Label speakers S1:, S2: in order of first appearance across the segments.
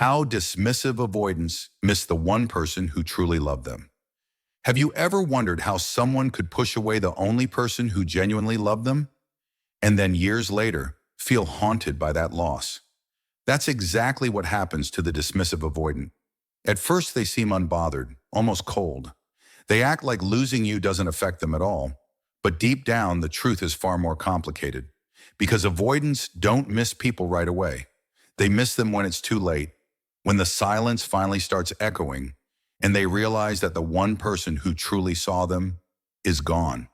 S1: How dismissive avoidants miss the one person who truly loved them. Have you ever wondered how someone could push away the only person who genuinely loved them, and then years later feel haunted by that loss? That's exactly what happens to the dismissive avoidant. At first, they seem unbothered, almost cold. They act like losing you doesn't affect them at all. But deep down, the truth is far more complicated. Because avoidants don't miss people right away. They miss them when it's too late, when the silence finally starts echoing, and they realize that the one person who truly saw them is gone.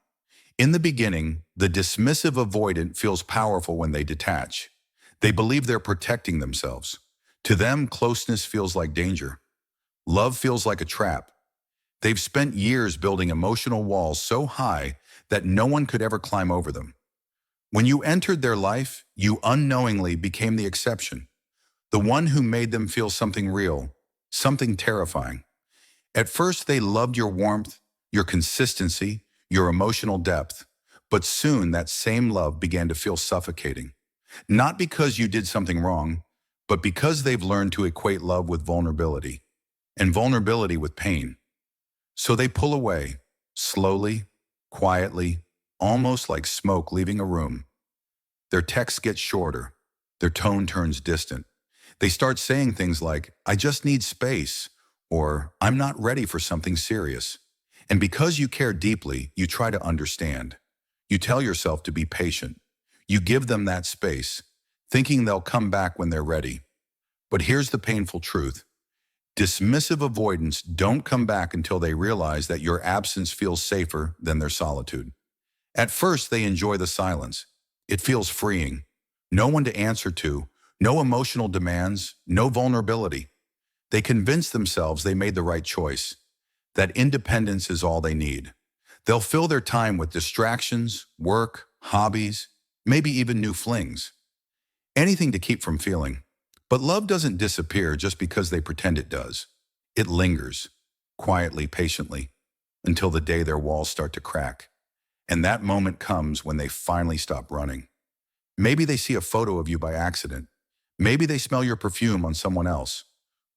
S1: In the beginning, the dismissive avoidant feels powerful when they detach. They believe they're protecting themselves. To them, closeness feels like danger. Love feels like a trap. They've spent years building emotional walls so high that no one could ever climb over them. When you entered their life, you unknowingly became the exception, the one who made them feel something real, something terrifying. At first, they loved your warmth, your consistency, your emotional depth, but soon that same love began to feel suffocating. Not because you did something wrong, but because they've learned to equate love with vulnerability, and vulnerability with pain. So they pull away, slowly, quietly, almost like smoke leaving a room. Their texts get shorter. Their tone turns distant. They start saying things like, "I just need space," or "I'm not ready for something serious." And because you care deeply, you try to understand. You tell yourself to be patient. You give them that space, thinking they'll come back when they're ready. But here's the painful truth. Dismissive avoidants don't come back until they realize that your absence feels safer than their solitude. At first, they enjoy the silence. It feels freeing. No one to answer to, no emotional demands, no vulnerability. They convince themselves they made the right choice, that independence is all they need. They'll fill their time with distractions, work, hobbies, maybe even new flings. Anything to keep from feeling. But love doesn't disappear just because they pretend it does. It lingers, quietly, patiently, until the day their walls start to crack. And that moment comes when they finally stop running. Maybe they see a photo of you by accident. Maybe they smell your perfume on someone else.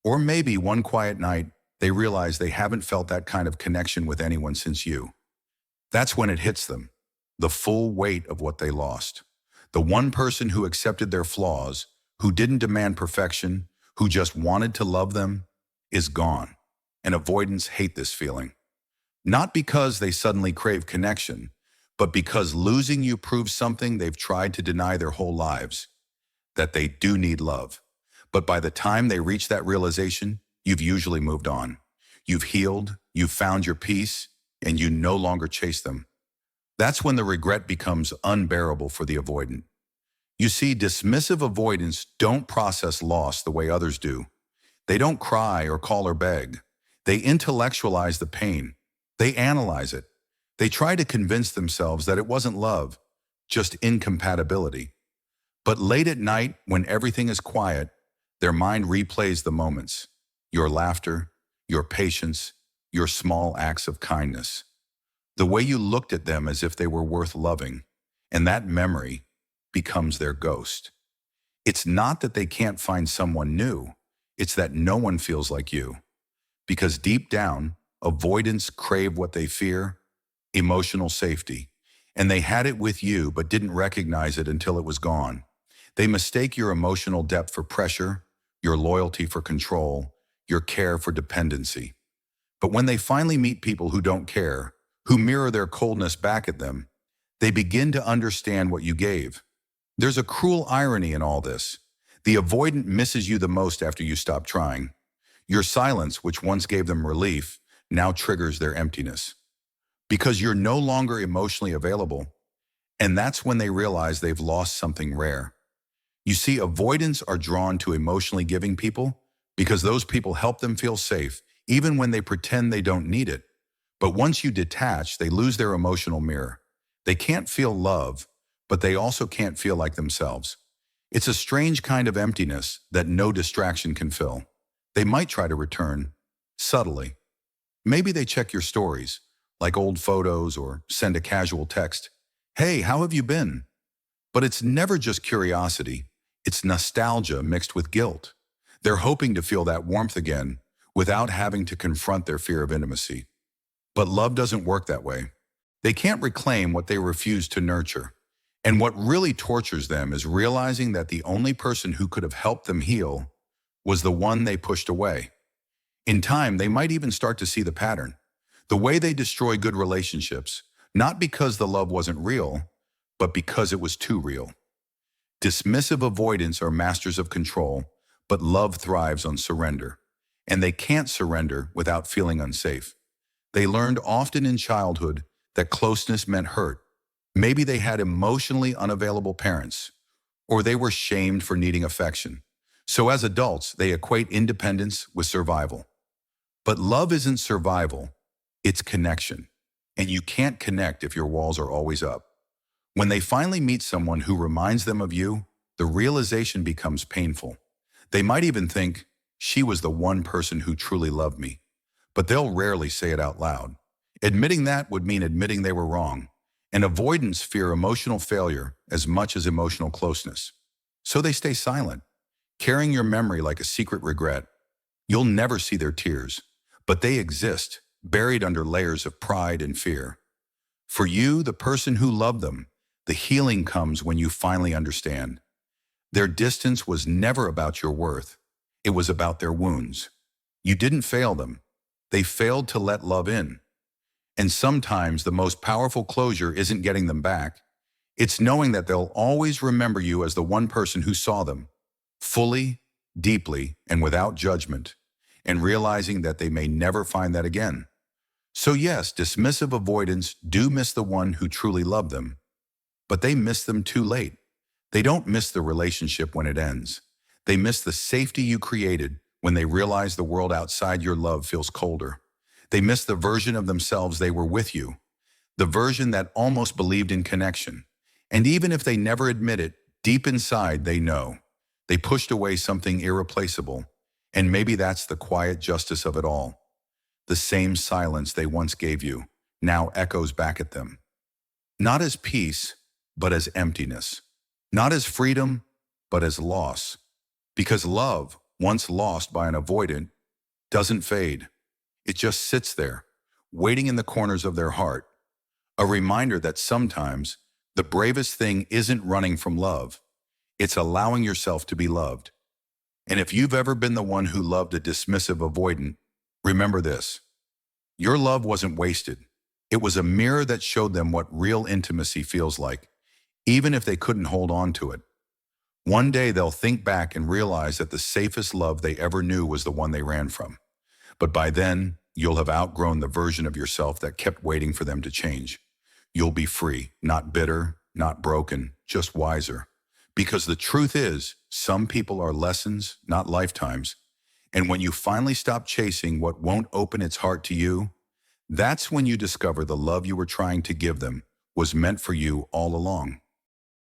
S1: Or maybe one quiet night, they realize they haven't felt that kind of connection with anyone since you. That's when it hits them, the full weight of what they lost. The one person who accepted their flaws, who didn't demand perfection, who just wanted to love them, is gone. And avoidants hate this feeling. Not because they suddenly crave connection, but because losing you proves something they've tried to deny their whole lives, that they do need love. But by the time they reach that realization, you've usually moved on. You've healed, you've found your peace, and you no longer chase them. That's when the regret becomes unbearable for the avoidant. You see, dismissive avoidants don't process loss the way others do. They don't cry or call or beg. They intellectualize the pain. They analyze it. They try to convince themselves that it wasn't love, just incompatibility. But late at night, when everything is quiet, their mind replays the moments. Your laughter, your patience, your small acts of kindness. The way you looked at them as if they were worth loving. And that memory becomes their ghost. It's not that they can't find someone new. It's that no one feels like you. Because deep down, avoidants crave what they fear, emotional safety. And they had it with you but didn't recognize it until it was gone. They mistake your emotional depth for pressure, your loyalty for control, your care for dependency. But when they finally meet people who don't care, who mirror their coldness back at them, they begin to understand what you gave. There's a cruel irony in all this. The avoidant misses you the most after you stop trying. Your silence, which once gave them relief, now triggers their emptiness. Because you're no longer emotionally available, and that's when they realize they've lost something rare. You see, avoidants are drawn to emotionally giving people because those people help them feel safe, even when they pretend they don't need it. But once you detach, they lose their emotional mirror. They can't feel love, but they also can't feel like themselves. It's a strange kind of emptiness that no distraction can fill. They might try to return, subtly. Maybe they check your stories, like old photos, or send a casual text. "Hey, how have you been?" But it's never just curiosity. It's nostalgia mixed with guilt. They're hoping to feel that warmth again without having to confront their fear of intimacy. But love doesn't work that way. They can't reclaim what they refuse to nurture. And what really tortures them is realizing that the only person who could have helped them heal was the one they pushed away. In time, they might even start to see the pattern. The way they destroy good relationships, not because the love wasn't real, but because it was too real. Dismissive avoidants are masters of control, but love thrives on surrender. And they can't surrender without feeling unsafe. They learned often in childhood that closeness meant hurt. Maybe they had emotionally unavailable parents, or they were shamed for needing affection. So as adults, they equate independence with survival. But love isn't survival, it's connection. And you can't connect if your walls are always up. When they finally meet someone who reminds them of you, the realization becomes painful. They might even think, she was the one person who truly loved me. But they'll rarely say it out loud. Admitting that would mean admitting they were wrong. And avoidants fear emotional failure as much as emotional closeness. So they stay silent, carrying your memory like a secret regret. You'll never see their tears, but they exist, buried under layers of pride and fear. For you, the person who loved them, the healing comes when you finally understand. Their distance was never about your worth. It was about their wounds. You didn't fail them. They failed to let love in. And sometimes the most powerful closure isn't getting them back. It's knowing that they'll always remember you as the one person who saw them, fully, deeply, and without judgment, and realizing that they may never find that again. So yes, dismissive avoidants do miss the one who truly loved them, but they miss them too late. They don't miss the relationship when it ends. They miss the safety you created when they realize the world outside your love feels colder. They miss the version of themselves they were with you, the version that almost believed in connection. And even if they never admit it, deep inside they know. They pushed away something irreplaceable, and maybe that's the quiet justice of it all. The same silence they once gave you now echoes back at them. Not as peace, but as emptiness. Not as freedom, but as loss. Because love, once lost by an avoidant, doesn't fade. It just sits there, waiting in the corners of their heart. A reminder that sometimes the bravest thing isn't running from love. It's allowing yourself to be loved. And if you've ever been the one who loved a dismissive avoidant, remember this. Your love wasn't wasted. It was a mirror that showed them what real intimacy feels like, even if they couldn't hold on to it. One day they'll think back and realize that the safest love they ever knew was the one they ran from. But by then, you'll have outgrown the version of yourself that kept waiting for them to change. You'll be free, not bitter, not broken, just wiser. Because the truth is, some people are lessons, not lifetimes. And when you finally stop chasing what won't open its heart to you, that's when you discover the love you were trying to give them was meant for you all along.